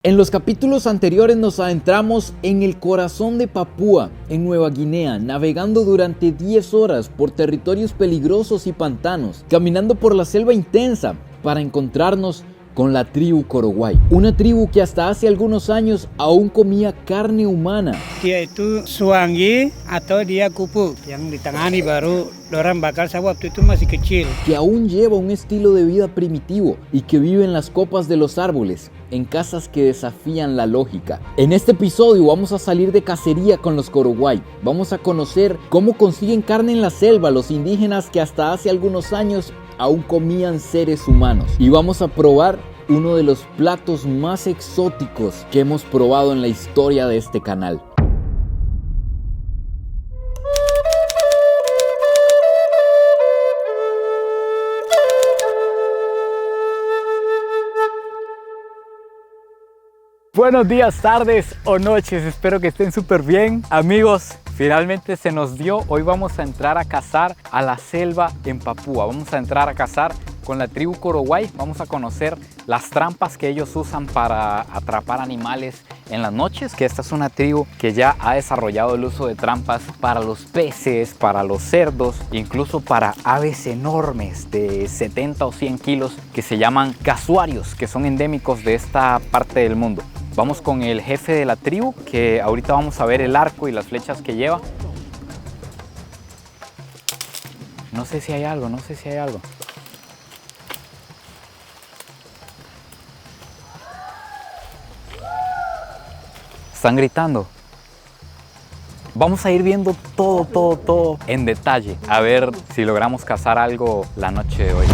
En los capítulos anteriores nos adentramos en el corazón de Papúa, en Nueva Guinea, navegando durante 10 horas por territorios peligrosos y pantanos, caminando por la selva intensa para encontrarnos con la tribu Korowai, una tribu que hasta hace algunos años aún comía carne humana. Yaitu suangi atau dia kupu yang ditangani baru orang bakar waktu itu masih kecil. Que aún lleva un estilo de vida primitivo y que vive en las copas de los árboles, en casas que desafían la lógica. En este episodio vamos a salir de cacería con los Korowai. Vamos a conocer cómo consiguen carne en la selva los indígenas que hasta hace algunos años aún comían seres humanos. Y vamos a probar uno de los platos más exóticos que hemos probado en la historia de este canal. Buenos días, tardes o noches, espero que estén súper bien. Amigos, finalmente se nos dio. Hoy vamos a entrar a cazar a la selva en Papúa. Vamos a entrar a cazar con la tribu Korowai. Vamos a conocer las trampas que ellos usan para atrapar animales en las noches, que esta es una tribu que ya ha desarrollado el uso de trampas para los peces, para los cerdos, incluso para aves enormes de 70 o 100 kilos que se llaman casuarios, que son endémicos de esta parte del mundo. Vamos con el jefe de la tribu, que ahorita vamos a ver el arco y las flechas que lleva. No sé si hay algo. Están gritando. Vamos a ir viendo todo en detalle, a ver si logramos cazar algo la noche de hoy.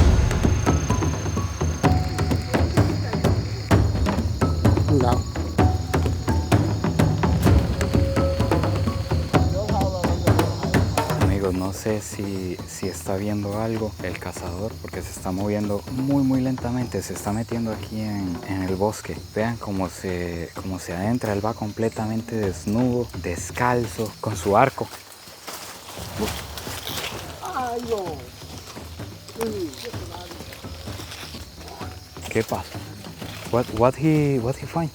Amigos, no sé si está viendo algo el cazador, porque se está moviendo muy lentamente, se está metiendo aquí en el bosque. Vean cómo se adentra, él va completamente desnudo, descalzo, con su arco. ¿Qué pasa? What he find?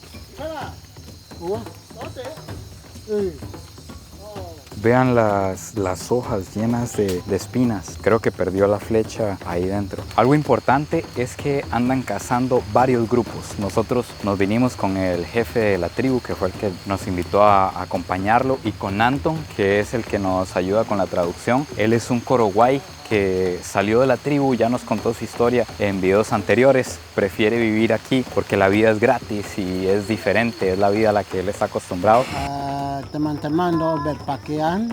Vean las hojas llenas de espinas. Creo que perdió la flecha ahí dentro. Algo importante es que andan cazando varios grupos. Nosotros nos vinimos con el jefe de la tribu, que fue el que nos invitó a acompañarlo, y con Anton, que es el que nos ayuda con la traducción. Él es un Korowai que salió de la tribu, ya nos contó su historia en videos anteriores. Prefiere vivir aquí porque la vida es gratis y es diferente, es la vida a la que él está acostumbrado. Teman-teman berpakaian,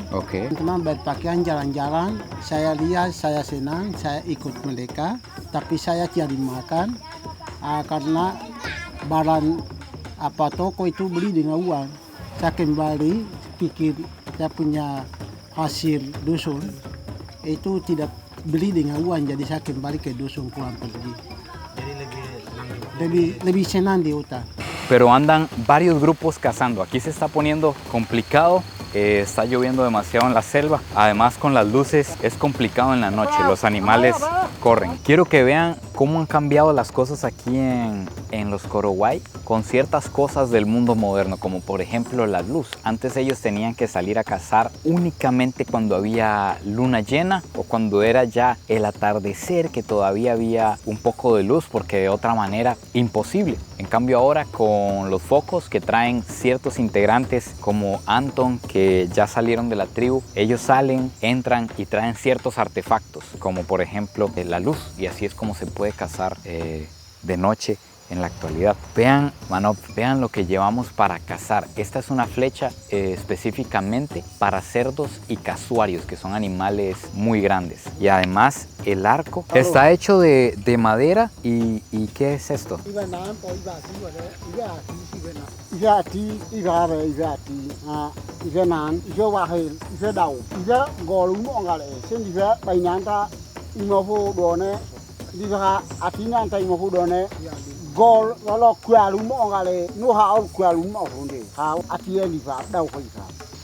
teman berpakaian jalan-jalan. Saya lihat, saya senang, saya ikut mereka, tapi saya tidak dimakan karena barang apa toko itu beli dengan uang. Saya kembali pikir saya punya hasil dusun itu tidak beli dengan uang, jadi saya kembali ke dusun pulang pergi. Jadi lebih senang di hutan. Pero andan varios grupos cazando. Aquí se está poniendo complicado. Está lloviendo demasiado en la selva. Además, con las luces es complicado en la noche. Los animales corren. Quiero que vean cómo han cambiado las cosas aquí en los Korowai con ciertas cosas del mundo moderno, como por ejemplo la luz. Antes ellos tenían que salir a cazar únicamente cuando había luna llena o cuando era ya el atardecer, que todavía había un poco de luz, porque de otra manera imposible. En cambio ahora, con los focos que traen ciertos integrantes como Anton, que ya salieron de la tribu, ellos salen, entran y traen ciertos artefactos, como por ejemplo la luz, y así es como se puede cazar de noche en la actualidad. Vean, vean lo que llevamos para cazar. Esta es una flecha específicamente para cerdos y casuarios, que son animales muy grandes. Y además el arco está hecho de madera. ¿Y qué es esto?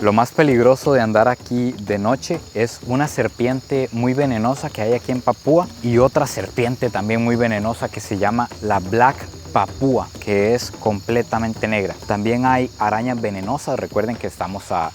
Lo más peligroso de andar aquí de noche es una serpiente muy venenosa que hay aquí en Papúa y otra serpiente también muy venenosa que se llama la Black papúa, que es completamente negra. También hay arañas venenosas. Recuerden que estamos a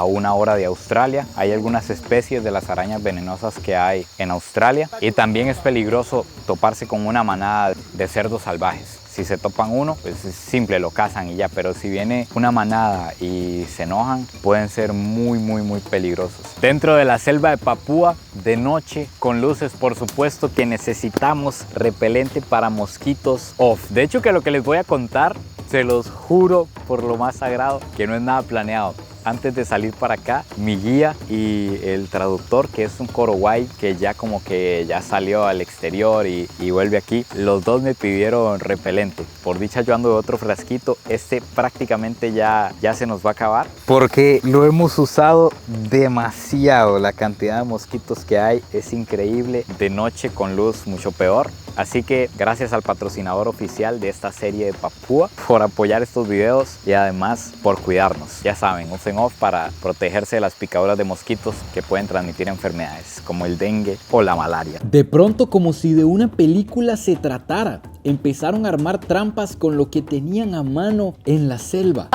1 hora de Australia. Hay algunas especies de las arañas venenosas que hay en Australia. Y también es peligroso toparse con una manada de cerdos salvajes. Si se topan uno, pues es simple, lo cazan y ya. Pero si viene una manada y se enojan, pueden ser muy peligrosos. Dentro de la selva de Papúa, de noche, con luces, por supuesto que necesitamos repelente para mosquitos off. De hecho, que lo que les voy a contar, se los juro por lo más sagrado, que no es nada planeado. Antes de salir para acá, mi guía y el traductor, que es un Korowai que ya como que ya salió al exterior y vuelve aquí, los dos me pidieron repelente. Por dicha yo ando de otro frasquito. Este prácticamente ya se nos va a acabar porque lo hemos usado demasiado. La cantidad de mosquitos que hay es increíble. De noche con luz mucho peor. Así que gracias al patrocinador oficial de esta serie de Papúa por apoyar estos videos y además por cuidarnos. Ya saben, usen off para protegerse de las picaduras de mosquitos que pueden transmitir enfermedades como el dengue o la malaria. De pronto, como si de una película se tratara, empezaron a armar trampas con lo que tenían a mano en la selva.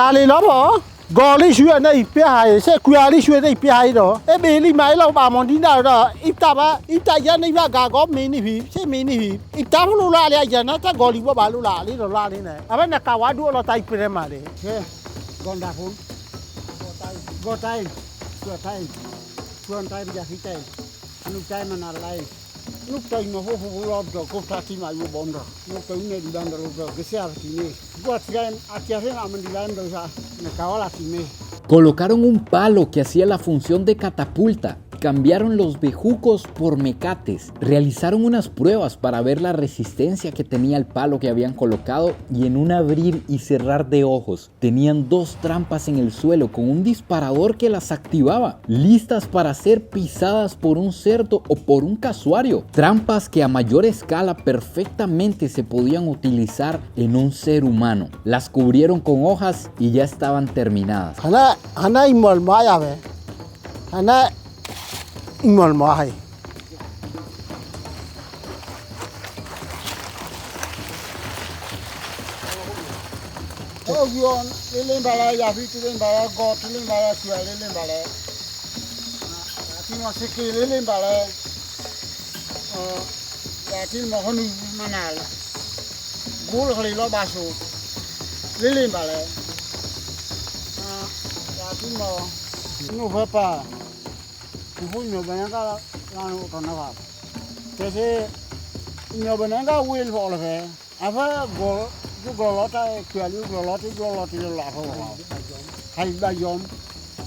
Goli suy này phía hai sẽ quay suy này phía hai đó em bị đi máy lâu bà mòn đi nào đó ít ta giờ này bà gà có mini phí sẽ mini phí ít ta lúc la lại giờ nó ta goli bà lúc la đi rồi la đi này à bên này cả quá đua là tay phía mà đi con đạp hôn go tay bây giờ khi tay lúc tay mà nào lại lúc tay nó hô lọp rồi cô ta thì mà yêu bom rồi lúc tay này đi đang rồi cái xe thì này buat sekarang akhirnya nggak mendilam dosa nekawala sini. Colocaron un palo que hacía la función de catapulta. Cambiaron los bejucos por mecates, realizaron unas pruebas para ver la resistencia que tenía el palo que habían colocado y en un abrir y cerrar de ojos tenían 2 trampas en el suelo con un disparador que las activaba, listas para ser pisadas por un cerdo o por un casuario. Trampas que a mayor escala perfectamente se podían utilizar en un ser humano. Las cubrieron con hojas y ya estaban terminadas. Ngol mahai. Oh, yon, leleng bala ya fi leleng bala go, leleng bala suai leleng bala. Ati masih ke leleng bala. Ati mohon manal. Gul kali lo basu. Leleng bala. Ati mau. Nu apa? Punya banyak kalau lalu karena apa? Jadi punya banyak kalau wil boleh apa golot itu apa? Hai bayom,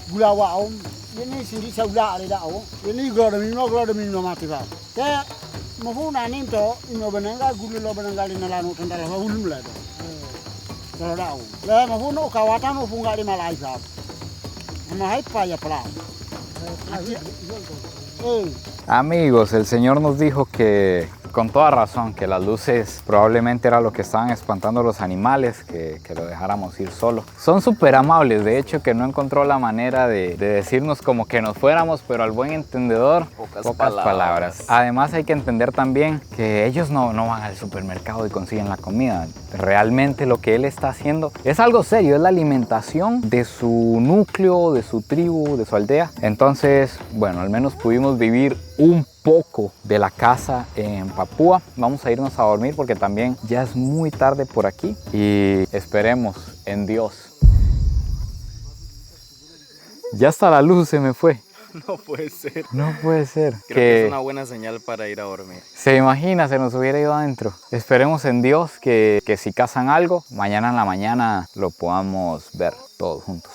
gula waum, ini sendiri sauda ada dah. Ini gula demi mati pak. Kayak mau nani itu punya banyak kalau gula banyak kali nalar tentang apa ulum lah itu. Kalau dah. Lah mau no kawatan mau punggah di Malaysia. Mana hai payah pelan. Amigos, el Señor nos dijo que, con toda razón, que las luces probablemente era lo que estaban espantando a los animales, que lo dejáramos ir solo. Son súper amables, de hecho, que no encontró la manera de decirnos como que nos fuéramos, pero al buen entendedor, pocas palabras. Además hay que entender también que ellos no van al supermercado y consiguen la comida. Realmente lo que él está haciendo es algo serio, es la alimentación de su núcleo, de su tribu, de su aldea. Entonces, bueno, al menos pudimos vivir un poco de la casa en Papúa. Vamos a irnos a dormir porque también ya es muy tarde por aquí y esperemos en Dios. Ya hasta la luz se me fue. No puede ser. No puede ser. Creo que es una buena señal para ir a dormir. Se imagina, se nos hubiera ido adentro. Esperemos en Dios que si cazan algo, mañana en la mañana lo podamos ver todos juntos.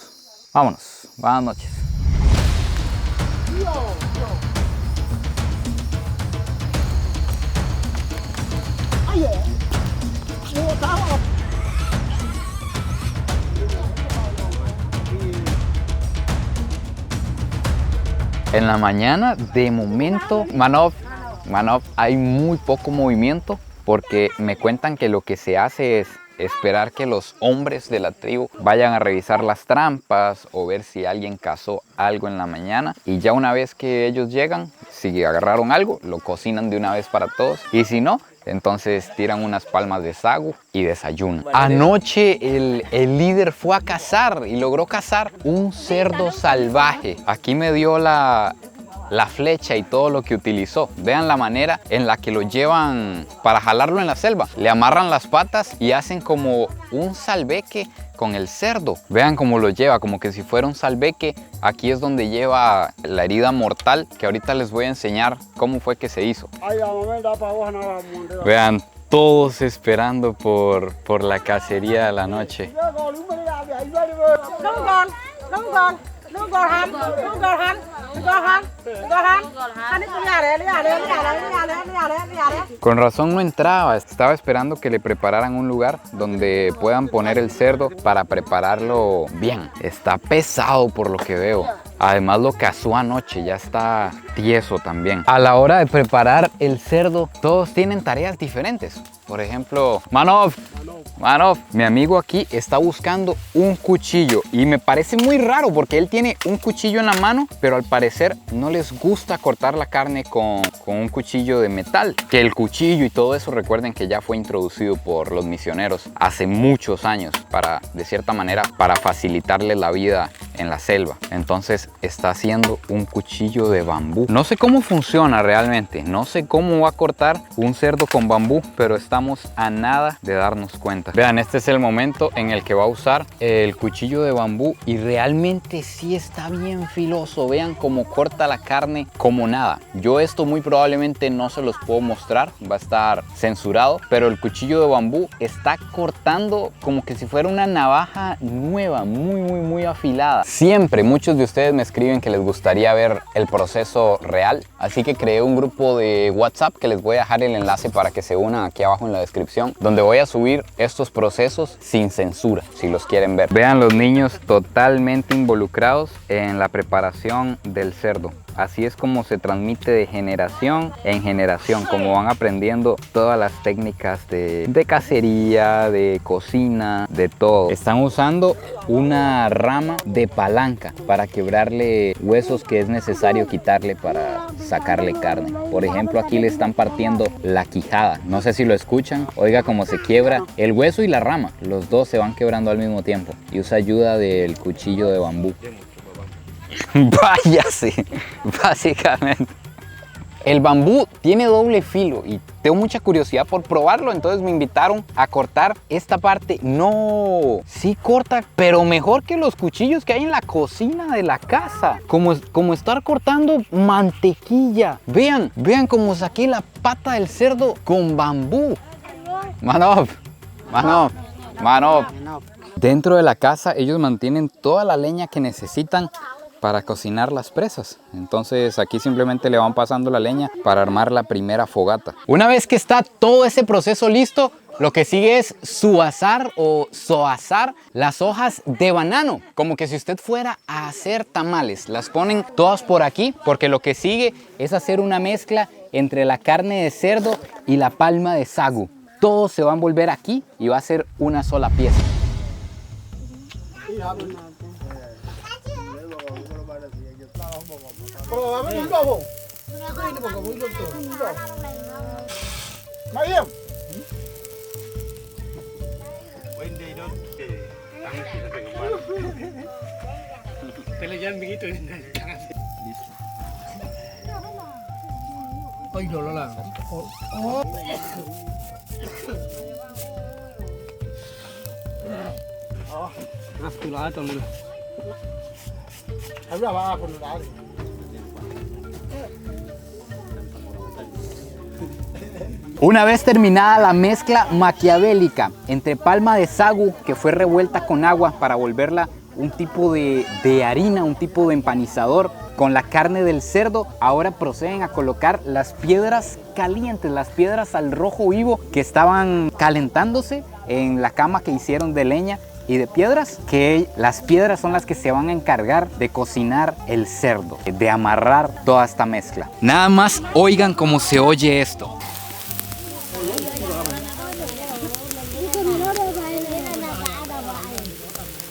Vámonos. Buenas noches. En la mañana, de momento, Manov, hay muy poco movimiento porque me cuentan que lo que se hace es esperar que los hombres de la tribu vayan a revisar las trampas o ver si alguien cazó algo en la mañana, y ya una vez que ellos llegan, si agarraron algo, lo cocinan de una vez para todos, y si no, Entonces tiran unas palmas de sagu y desayunan. Anoche el líder fue a cazar y logró cazar un cerdo salvaje. Aquí me dio la flecha y todo lo que utilizó. Vean la manera en la que lo llevan para jalarlo en la selva. Le amarran las patas y hacen como un salveque con el cerdo. Vean cómo lo lleva, como que si fuera un salveque. Aquí es donde lleva la herida mortal, que ahorita les voy a enseñar cómo fue que se hizo. Vean, todos esperando por la cacería de la noche. Con razón no entraba, estaba esperando que le prepararan un lugar donde puedan poner el cerdo para prepararlo bien. Está pesado por lo que veo. Además lo cazó anoche, ya está tieso también. A la hora de preparar el cerdo, todos tienen tareas diferentes. Por ejemplo, Manov, mi amigo aquí está buscando un cuchillo y me parece muy raro porque él tiene un cuchillo en la mano, pero al parecer no les gusta cortar la carne con un cuchillo de metal. Que el cuchillo y todo eso, recuerden que ya fue introducido por los misioneros hace muchos años para, de cierta manera, para facilitarle la vida en la selva. Entonces está haciendo un cuchillo de bambú. No sé cómo funciona realmente, no sé cómo va a cortar un cerdo con bambú, pero estamos a nada de darnos cuenta. Vean, este es el momento en el que va a usar el cuchillo de bambú y realmente sí está bien filoso. Vean cómo corta la carne como nada. Yo esto muy probablemente no se los puedo mostrar, va a estar censurado, pero el cuchillo de bambú está cortando como que si fuera una navaja nueva, muy afilada. Siempre muchos de ustedes me escriben que les gustaría ver el proceso real, así que creé un grupo de WhatsApp que les voy a dejar el enlace para que se unan aquí abajo en la descripción, donde voy a subir estos procesos sin censura, si los quieren ver. Vean los niños totalmente involucrados en la preparación del cerdo. Así es como se transmite de generación en generación, como van aprendiendo todas las técnicas de cacería, de cocina, de todo. Están usando una rama de palanca para quebrarle huesos que es necesario quitarle para sacarle carne. Por ejemplo, aquí le están partiendo la quijada. No sé si lo escuchan. Oiga cómo se quiebra el hueso y la rama. Los dos se van quebrando al mismo tiempo y usa ayuda del cuchillo de bambú. Váyase, básicamente. El bambú tiene doble filo y tengo mucha curiosidad por probarlo, entonces me invitaron a cortar esta parte. No, sí corta, pero mejor que los cuchillos que hay en la cocina de la casa. Como estar cortando mantequilla. Vean cómo saqué la pata del cerdo con bambú. Manov. Dentro de la casa ellos mantienen toda la leña que necesitan para cocinar las presas. Entonces aquí simplemente le van pasando la leña para armar la primera fogata. Una vez que está todo ese proceso listo, lo que sigue es suazar o soazar las hojas de banano. Como que si usted fuera a hacer tamales. Las ponen todas por aquí porque lo que sigue es hacer una mezcla entre la carne de cerdo y la palma de sagu. Todo se va a envolver aquí y va a ser una sola pieza. Una vez terminada la mezcla maquiavélica entre palma de sagu, que fue revuelta con agua para volverla un tipo de harina, un tipo de empanizador, con la carne del cerdo, ahora proceden a colocar las piedras calientes, las piedras al rojo vivo que estaban calentándose en la cama que hicieron de leña y de piedras, que las piedras son las que se van a encargar de cocinar el cerdo, de amarrar toda esta mezcla. Nada más oigan cómo se oye esto.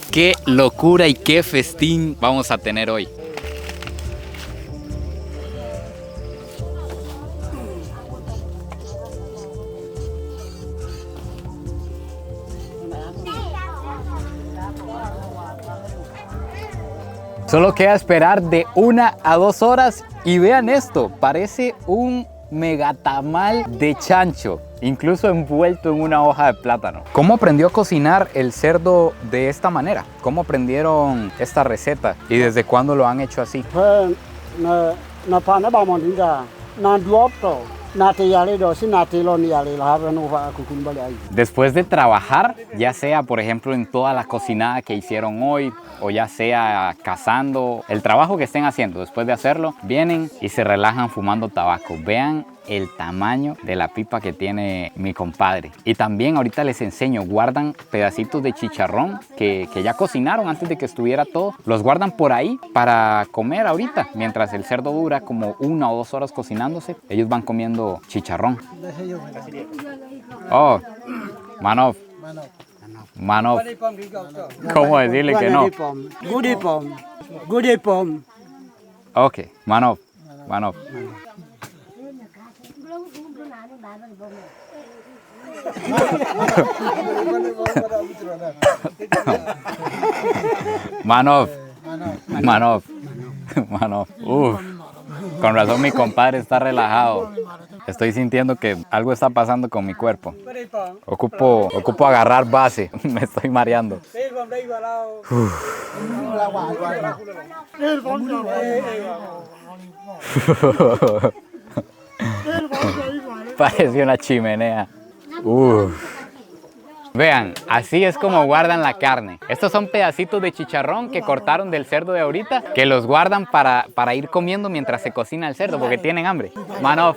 Qué locura y qué festín vamos a tener hoy. Solo queda esperar de 1 a 2 horas y vean esto, parece un megatamal de chancho, incluso envuelto en una hoja de plátano. ¿Cómo aprendió a cocinar el cerdo de esta manera? ¿Cómo aprendieron esta receta y desde cuándo lo han hecho así? Después de trabajar, ya sea por ejemplo en toda la cocinada que hicieron hoy o ya sea cazando, el trabajo que estén haciendo, después de hacerlo, vienen y se relajan fumando tabaco. Vean el tamaño de la pipa que tiene mi compadre. Y también ahorita les enseño, guardan pedacitos de chicharrón que ya cocinaron antes de que estuviera todo. Los guardan por ahí para comer ahorita. Mientras el cerdo dura como 1 o 2 horas cocinándose, ellos van comiendo chicharrón. Oh, Manov. Manov. ¿Cómo decirle que no? Ok, Manov. Manov. Manov. Manov. Manov. Uf. Con razón mi compadre está relajado. Estoy sintiendo que algo está pasando con mi cuerpo. Ocupo agarrar base. Me estoy mareando. Parece una chimenea. Vean, así es como guardan la carne. Estos son pedacitos de chicharrón que cortaron del cerdo de ahorita, que los guardan para ir comiendo mientras se cocina el cerdo, porque tienen hambre. Manov,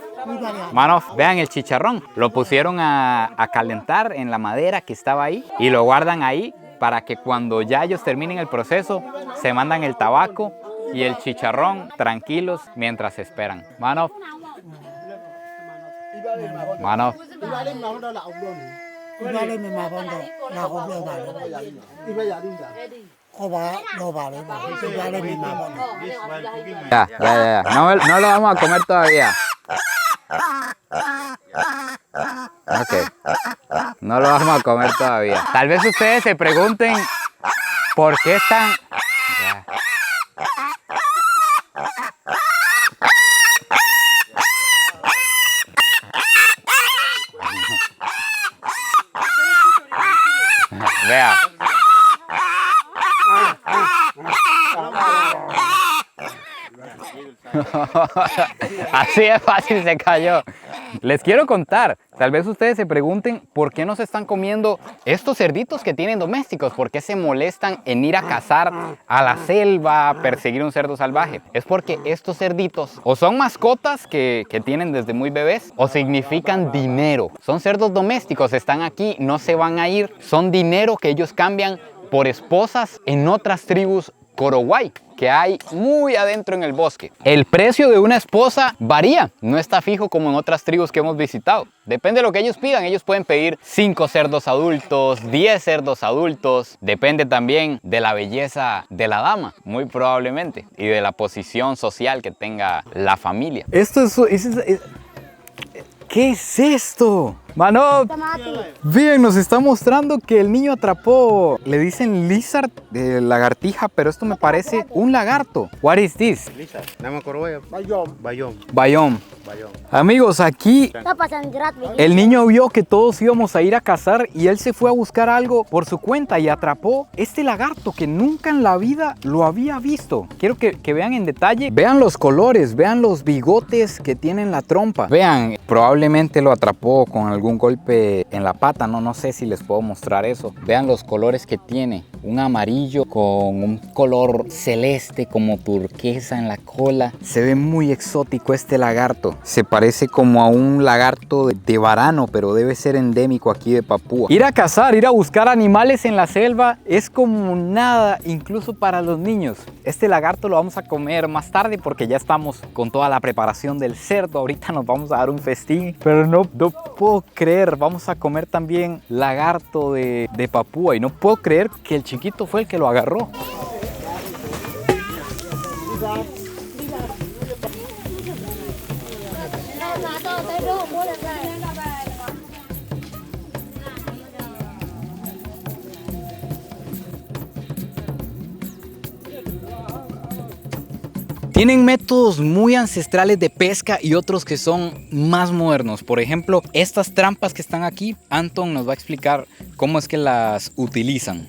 vean el chicharrón. Lo pusieron a calentar en la madera que estaba ahí y lo guardan ahí para que cuando ya ellos terminen el proceso, se mandan el tabaco y el chicharrón tranquilos mientras esperan. Manov. Manov. Ya. No lo vamos a comer todavía. Ok. No lo vamos a comer todavía. Tal vez ustedes se pregunten por qué están... Ya. Vea. Así de fácil se cayó. Les quiero contar, tal vez ustedes se pregunten por qué no se están comiendo estos cerditos que tienen domésticos, por qué se molestan en ir a cazar a la selva, a perseguir un cerdo salvaje. Es porque estos cerditos o son mascotas que tienen desde muy bebés o significan dinero. Son cerdos domésticos, están aquí, no se van a ir, son dinero que ellos cambian por esposas en otras tribus Korowai que hay muy adentro en el bosque. El precio de una esposa varía, no está fijo como en otras tribus que hemos visitado. Depende de lo que ellos pidan, ellos pueden pedir 5 cerdos adultos, 10 cerdos adultos, depende también de la belleza de la dama, muy probablemente, y de la posición social que tenga la familia. Esto es ¿qué es esto? Manov, bien, nos está mostrando que el niño atrapó, le dicen lizard, lagartija, pero esto me parece un lagarto. What is this? Lizard. Bayón. Amigos, aquí el niño vio que todos íbamos a ir a cazar y él se fue a buscar algo por su cuenta y atrapó este lagarto que nunca en la vida lo había visto. Quiero que vean en detalle, vean los colores, vean los bigotes que tiene en la trompa. Vean, probablemente lo atrapó con algún golpe en la pata, no sé si les puedo mostrar eso. Vean los colores que tiene, un amarillo con un color celeste como turquesa en la cola. Se ve muy exótico este lagarto. Se parece como a un lagarto de varano, pero debe ser endémico aquí de Papúa. Ir a cazar, ir a buscar animales en la selva es como nada, incluso para los niños. Este lagarto lo vamos a comer más tarde porque ya estamos con toda la preparación del cerdo. Ahorita nos vamos a dar un festín, pero no puedo creer, vamos a comer también lagarto de Papúa y no puedo creer que el chiquito fue el que lo agarró. Tienen métodos muy ancestrales de pesca y otros que son más modernos. Por ejemplo, estas trampas que están aquí, Anton nos va a explicar cómo es que las utilizan.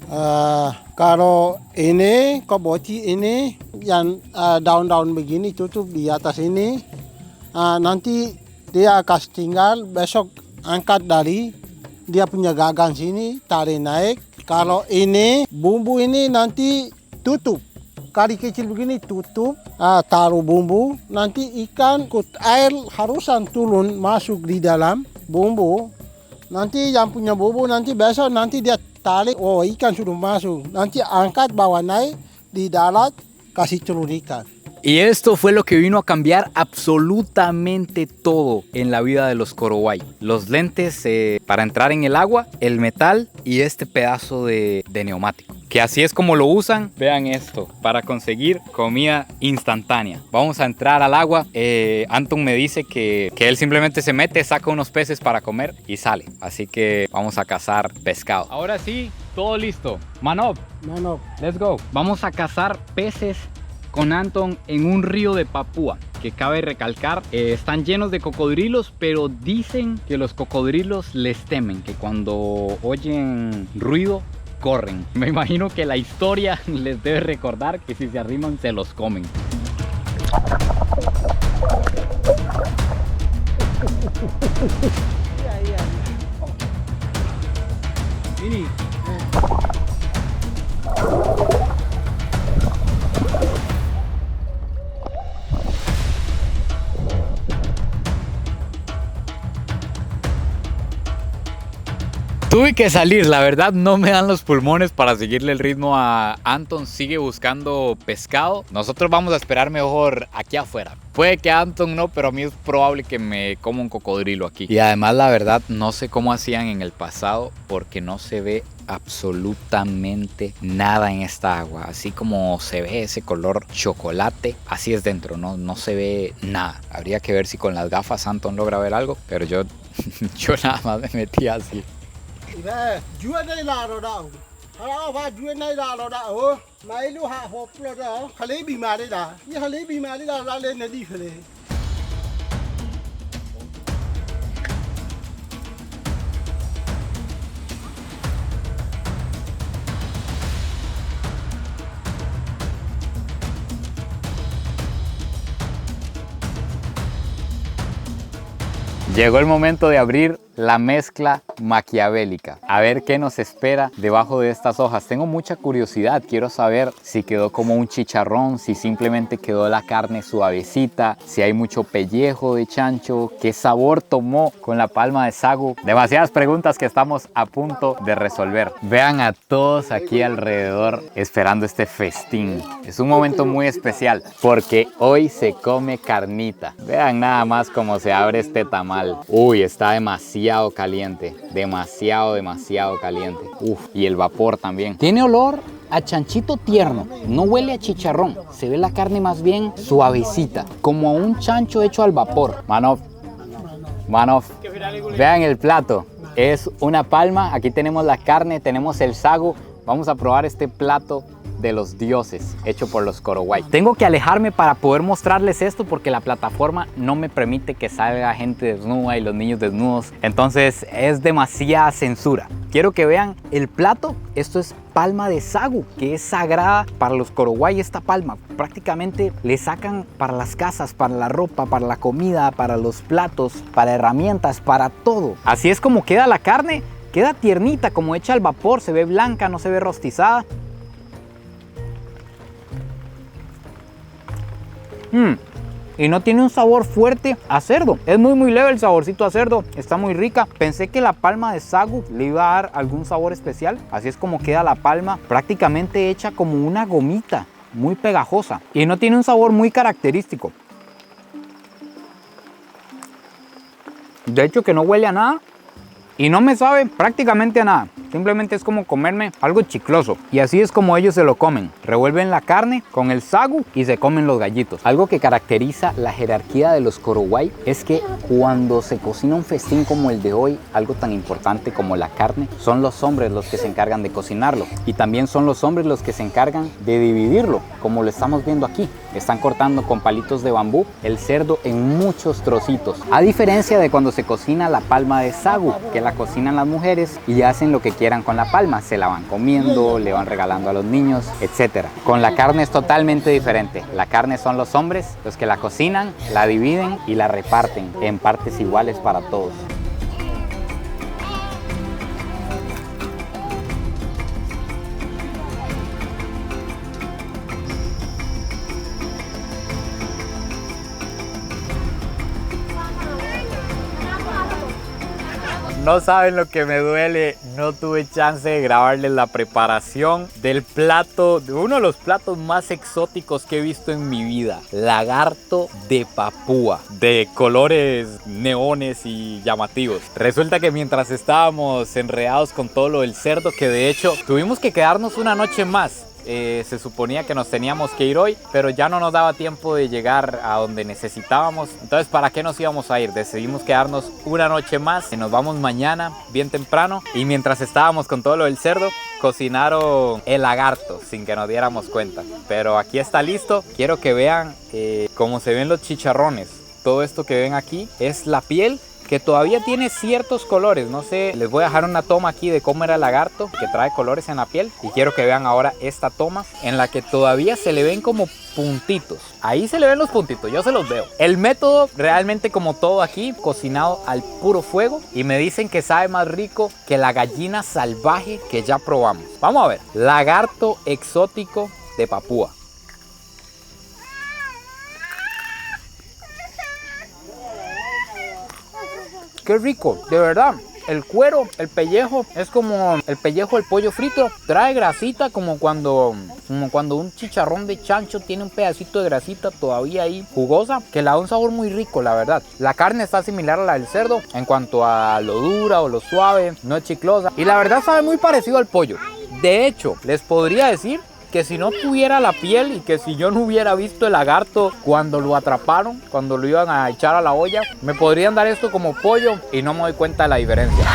Kalau ini keboci ini yang daun-daun begini tutup di atas ini, nanti dia akan tinggal, besok angkat dari dia punya gagang sini, tarik naik. Kalau ini bumbu ini nanti tutup. Kali kecil begini tutup, taruh bumbu, nanti ikan ikut air harusan turun masuk di dalam bumbu. Nanti yang punya bumbu nanti besok nanti dia tarik, oh ikan sudah masuk. Nanti angkat bawa naik di darat, kasih telur ikan. Y esto fue lo que vino a cambiar absolutamente todo en la vida de los Korowai. Los lentes para entrar en el agua, el metal y este pedazo de neumático. Que así es como lo usan. Vean esto, para conseguir comida instantánea. Vamos a entrar al agua. Anton me dice que él simplemente se mete, saca unos peces para comer y sale. Así que vamos a cazar pescado. Ahora sí, todo listo. Manop, let's go. Vamos a cazar peces con Anton en un río de Papúa, que cabe recalcar, están llenos de cocodrilos, pero dicen que los cocodrilos les temen, que cuando oyen ruido corren. Me imagino que la historia les debe recordar que si se arriman se los comen. Tuve que salir, la verdad no me dan los pulmones para seguirle el ritmo a Anton. Sigue buscando pescado. Nosotros vamos a esperar mejor aquí afuera. Puede que Anton no, pero a mí es probable que me coma un cocodrilo aquí. Y además la verdad no sé cómo hacían en el pasado porque no se ve absolutamente nada en esta agua. Así como se ve ese color chocolate, así es dentro, no se ve nada. Habría que ver si con las gafas Anton logra ver algo, pero yo nada más me metí así. Jual đây là rồi đâu, và jual đây là rồi đâu, mấy lúc hạ hộp rồi đó, khai lấy bì mà đây đã, như khai lấy bì mà đây là ra lên là đi khai lấy. Llegó el momento de abrir la mezcla maquiavélica. A ver qué nos espera debajo de estas hojas. Tengo mucha curiosidad. Quiero saber si quedó como un chicharrón, si simplemente quedó la carne suavecita, si hay mucho pellejo de chancho, qué sabor tomó con la palma de sagu. Demasiadas preguntas que estamos a punto de resolver. Vean a todos aquí alrededor esperando este festín. Es un momento muy especial porque hoy se come carnita. Vean nada más cómo se abre este tamal. Uy, está demasiado caliente, demasiado caliente. Uf, y el vapor también. Tiene olor a chanchito tierno, no huele a chicharrón. Se ve la carne más bien suavecita, como a un chancho hecho al vapor. Manov, vean el plato. Es una palma, aquí tenemos la carne, tenemos el sagu. Vamos a probar este plato de los dioses, hecho por los Korowai. Tengo que alejarme para poder mostrarles esto porque la plataforma no me permite que salga gente desnuda y los niños desnudos. Entonces es demasiada censura. Quiero que vean el plato. Esto es palma de sagu, que es sagrada para los Korowai. Esta palma prácticamente le sacan para las casas, para la ropa, para la comida, para los platos, para herramientas, para todo. Así es como queda la carne. Queda tiernita, como hecha al vapor. Se ve blanca, no se ve rostizada. Y no tiene un sabor fuerte a cerdo. Es muy leve el saborcito a cerdo. Está muy rica. Pensé que la palma de sagu le iba a dar algún sabor especial. Así es como queda la palma, prácticamente hecha como una gomita, muy pegajosa. Y no tiene un sabor muy característico. De hecho que no huele a nada. Y no me sabe prácticamente a nada. simplemente es como comerme algo chicloso. Y así es como ellos se lo comen. Revuelven la carne con el sagu y se comen los gallitos. Algo que caracteriza la jerarquía de los Coroguay es que cuando se cocina un festín como el de hoy, algo tan importante como la carne, son los hombres los que se encargan de cocinarlo. Y también son los hombres los que se encargan de dividirlo, como lo estamos viendo aquí. Están cortando con palitos de bambú el cerdo en muchos trocitos. A diferencia de cuando se cocina la palma de sagu, que la cocinan las mujeres y hacen lo que quieran con la palma. Se la van comiendo, le van regalando a los niños, etc. Con la carne es totalmente diferente. La carne son los hombres los que la cocinan, la dividen y la reparten en partes iguales para todos. No saben lo que me duele, no tuve chance de grabarles la preparación del plato, de uno de los platos más exóticos que he visto en mi vida. Lagarto de Papúa, de colores neones y llamativos. Resulta que mientras estábamos enredados con todo lo del cerdo, que de hecho tuvimos que quedarnos una noche más. Se suponía que nos teníamos que ir hoy, pero ya no nos daba tiempo de llegar a donde necesitábamos. Entonces, ¿para qué nos íbamos a ir? Decidimos quedarnos una noche más y nos vamos mañana bien temprano. Y mientras estábamos con todo lo del cerdo, cocinaron el lagarto sin que nos diéramos cuenta. Pero aquí está listo. Quiero que vean cómo se ven los chicharrones. Todo esto que ven aquí es la piel, que todavía tiene ciertos colores. No sé, les voy a dejar una toma aquí de cómo era el lagarto, que trae colores en la piel. Y quiero que vean ahora esta toma en la que todavía se le ven como puntitos. Ahí se le ven los puntitos, yo se los veo. El método realmente, como todo aquí, cocinado al puro fuego. Y me dicen que sabe más rico que la gallina salvaje que ya probamos. Vamos a ver, lagarto exótico de Papúa. Qué rico, de verdad. El cuero, el pellejo, es como el pellejo del pollo frito. Trae grasita como cuando un chicharrón de chancho tiene un pedacito de grasita todavía ahí jugosa, que le da un sabor muy rico, la verdad. La carne está similar a la del cerdo en cuanto a lo dura o lo suave, no es chiclosa. Y la verdad sabe muy parecido al pollo. De hecho, les podría decir que si no tuviera la piel y que si yo no hubiera visto el lagarto cuando lo atraparon, cuando lo iban a echar a la olla, me podrían dar esto como pollo y no me doy cuenta de la diferencia.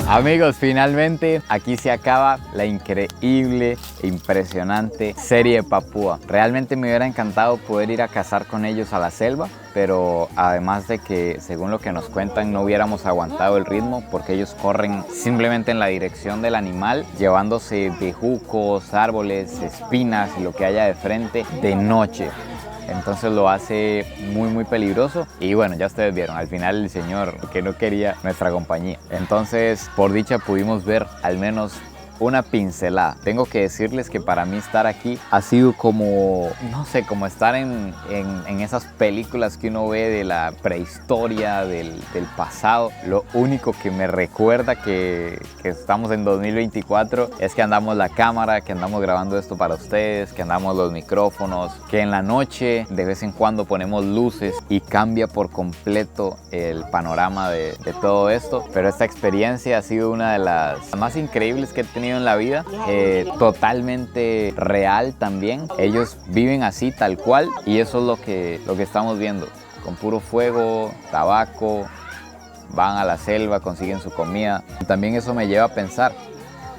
Amigos, finalmente aquí se acaba la increíble e impresionante serie de Papúa. Realmente me hubiera encantado poder ir a cazar con ellos a la selva, pero además de que, según lo que nos cuentan, no hubiéramos aguantado el ritmo porque ellos corren simplemente en la dirección del animal, llevándose bejucos, árboles, espinas y lo que haya de frente de noche. Entonces lo hace muy peligroso. Y bueno, ya ustedes vieron, al final el señor que no quería nuestra compañía. Entonces, por dicha, pudimos ver al menos una pincelada. Tengo que decirles que para mí estar aquí ha sido como, no sé, como estar en esas películas que uno ve de la prehistoria, del pasado. Lo único que me recuerda que estamos en 2024 es que andamos la cámara, que andamos grabando esto para ustedes, que andamos los micrófonos, que en la noche de vez en cuando ponemos luces y cambia por completo el panorama de todo esto. Pero esta experiencia ha sido una de las más increíbles que he tenido en la vida, totalmente real también. Ellos viven así tal cual y eso es lo que estamos viendo, con puro fuego, tabaco, van a la selva, consiguen su comida. Y también eso me lleva a pensar,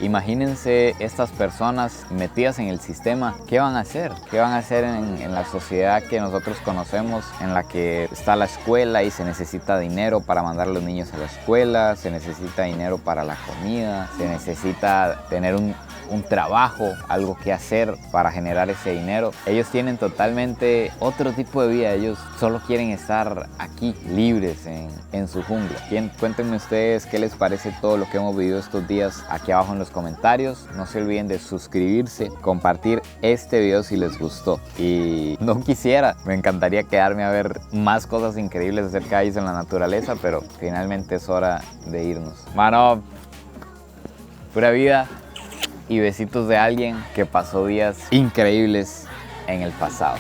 imagínense estas personas metidas en el sistema, ¿qué van a hacer? ¿Qué van a hacer en la sociedad que nosotros conocemos, en la que está la escuela y se necesita dinero para mandar a los niños a la escuela, se necesita dinero para la comida, se necesita tener un un trabajo, algo que hacer para generar ese dinero. Ellos tienen totalmente otro tipo de vida. Ellos solo quieren estar aquí, libres en su jungla. Cuéntenme ustedes qué les parece todo lo que hemos vivido estos días aquí abajo en los comentarios. No se olviden de suscribirse, compartir este video si les gustó. Y no quisiera, me encantaría quedarme a ver más cosas increíbles acerca de ellos en la naturaleza, pero finalmente es hora de irnos. Mano, pura vida y besitos de alguien que pasó días increíbles en el pasado.